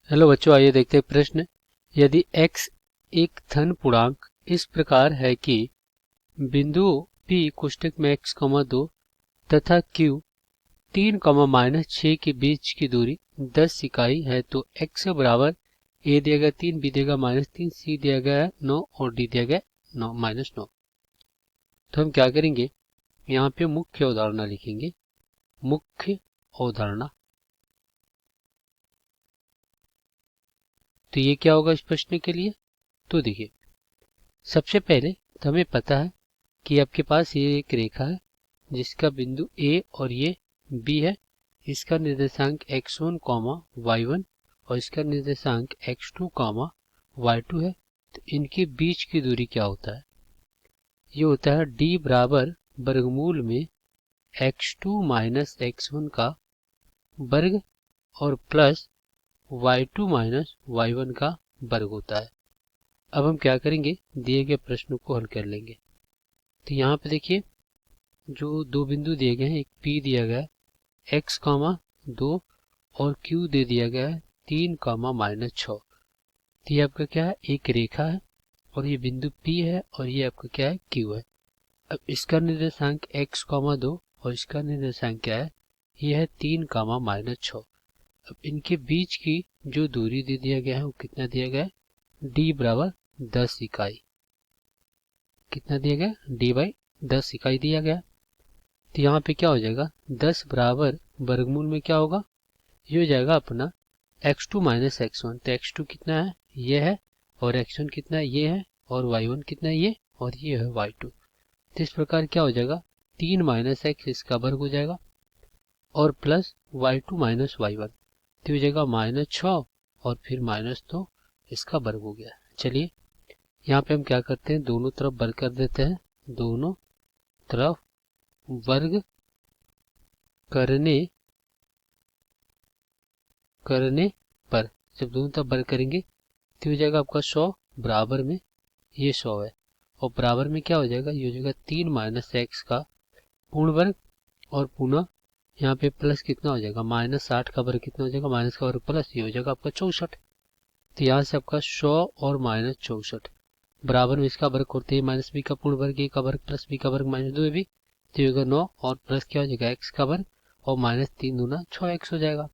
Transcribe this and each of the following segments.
Hello बच्चों, आइए देखते हैं प्रश्न। यदि x एक धन पूर्णांक इस प्रकार है कि बिंदु P कोष्ठक में x, 2 तथा Q 3, -6 के बीच की दूरी 10 इकाई है तो x बराबर a दिया गया 3, b दिया गया -3, c दिया गया 9 और d दिया गया -9। तो हम क्या करेंगे, यहाँ पे मुख्य अवधारणा लिखेंगे। मुख्य अवधारणा, तो ये क्या होगा इस प्रश्न के लिए। तो देखिए, सबसे पहले तो हमें पता है कि आपके पास ये एक रेखा है जिसका बिंदु A और ये B है। इसका निर्देशांक x1, y1 और इसका निर्देशांक x2, y2 है। तो इनके बीच की दूरी क्या होता है, ये होता है d बराबर वर्गमूल में x2 माइनस x1 का वर्ग और प्लस y2 माइनस y1 का वर्ग होता है। अब हम क्या करेंगे, दिए गए प्रश्न को हल कर लेंगे। तो यहाँ पे देखिए, जो दो बिंदु दिए गए हैं, एक P दिया गया है x, 2 और Q दे दिया गया है 3, -6। तो ये आपका क्या है, एक रेखा है और ये बिंदु P है और ये आपका क्या है, Q है। अब इसका निर्देशांक x, 2 और इसका निर्देशांक क्या है, ये है 3, -6। अब इनके बीच की जो दूरी दे दिया गया है वो कितना दिया गया है, d बराबर 10 इकाई। कितना दिया गया, d/10 इकाई दिया गया। तो यहाँ पे क्या हो जाएगा, 10 बराबर वर्गमूल में क्या होगा, ये हो जाएगा अपना x2 माइनस x1। तो x2 कितना है, ये है, और x1 कितना है, ये है, और y1 कितना है, ये, और ये है y2। तो इस प्रकार क्या हो जाएगा, 3 माइनस x इसका वर्ग हो जाएगा और प्लस y2 माइनस y1, तो हो जाएगा -6 और फिर -2 इसका वर्ग हो गया। चलिए यहाँ पे हम क्या करते हैं, दोनों तरफ वर्ग कर देते हैं। दोनों तरफ वर्ग करने पर जब दोनों तरफ वर्ग करेंगे तो हो जाएगा आपका 100, बराबर में ये 100 है और बराबर में क्या हो जाएगा, ये हो जाएगा 3 माइनस x का पूर्ण वर्ग और पुनः यहाँ पे प्लस कितना हो जाएगा, -8 का वर्ग कितना हो जाएगा, माइनस का वर्ग प्लस, ये हो जाएगा आपका 64। तो यहाँ से आपका 100 और -64 बराबर में इसका वर्ग करते हैं -b का पूर्ण वर्ग, a का वर्ग प्लस b का वर्ग -2ab, तो होगा 9 और प्लस क्या हो जाएगा x का वर्ग और -3 दूना 6x हो जाएगा।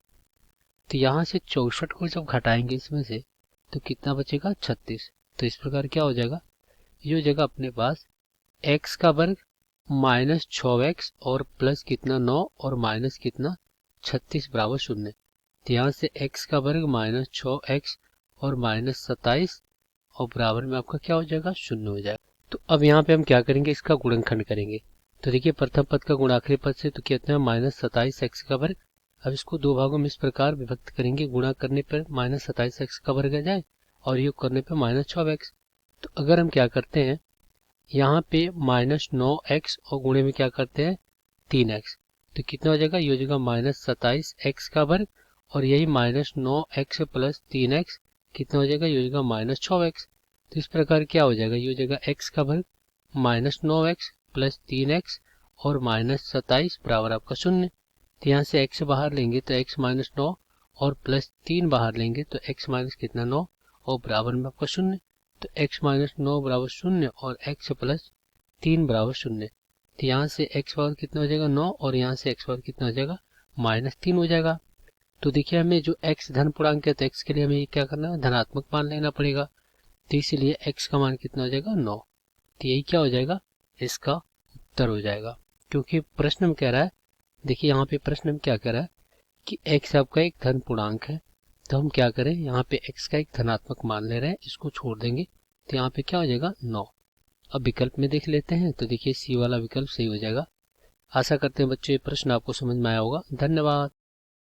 तो यहाँ से 64 को जब घटाएंगे इसमें से तो कितना बचेगा, 36। तो इस प्रकार क्या हो जाएगा, ये हो जाएगा अपने पास x का वर्ग -6x और प्लस कितना 9 और माइनस कितना 36 बराबर 0। तो यहाँ से x का वर्ग -6x और -27 और बराबर में आपका क्या हो जाएगा, 0 हो जाएगा। तो अब यहाँ पे हम क्या करेंगे, इसका गुणनखंड करेंगे। तो देखिए, प्रथम पद का गुण आखिरी पद से, तो कितना है -27x का वर्ग। अब इसको दो भागों में इस प्रकार विभक्त करेंगे, गुणा करने पर -27x का वर्ग आ जाए और योग करने पर -6x। तो अगर हम क्या करते हैं, यहाँ पे -9x और गुणे में क्या करते हैं 3x, तो कितना हो जाएगा, ये हो जाएगा -27x का वर्ग और यही -9x प्लस 3x कितना हो जाएगा, ये हो जाएगा -6x। तो इस प्रकार क्या हो जाएगा, ये हो जाएगा x का वर्ग -9x प्लस 3x और -27 बराबर आपका 0। तो यहाँ से x बाहर लेंगे तो x -9 और प्लस 3 बाहर लेंगे तो x माइनस कितना 9 और बराबर में आपका 0। तो x -9 बराबर 0 और x प्लस 3 बराबर 0। तो यहाँ से x बराबर कितना हो जाएगा 9 और यहाँ से x बराबर कितना हो जाएगा -3 हो जाएगा। तो देखिए, हमें जो x धन पूर्णांक है तो x के लिए हमें क्या करना है, धनात्मक मान लेना पड़ेगा। तो इसलिए x का मान कितना हो जाएगा 9। तो यही क्या हो जाएगा, इसका उत्तर हो जाएगा। क्योंकि प्रश्न में कह रहा है, देखिए यहाँ पे प्रश्न में क्या कह रहा है कि x आपका एक धन पूर्णांक है, तो हम क्या करें, यहाँ पे x का एक धनात्मक मान ले रहे हैं, इसको छोड़ देंगे तो यहाँ पे क्या हो जाएगा 9। अब विकल्प में देख लेते हैं, तो देखिए सी वाला विकल्प सही हो जाएगा। आशा करते हैं बच्चों ये प्रश्न आपको समझ में आया होगा। धन्यवाद।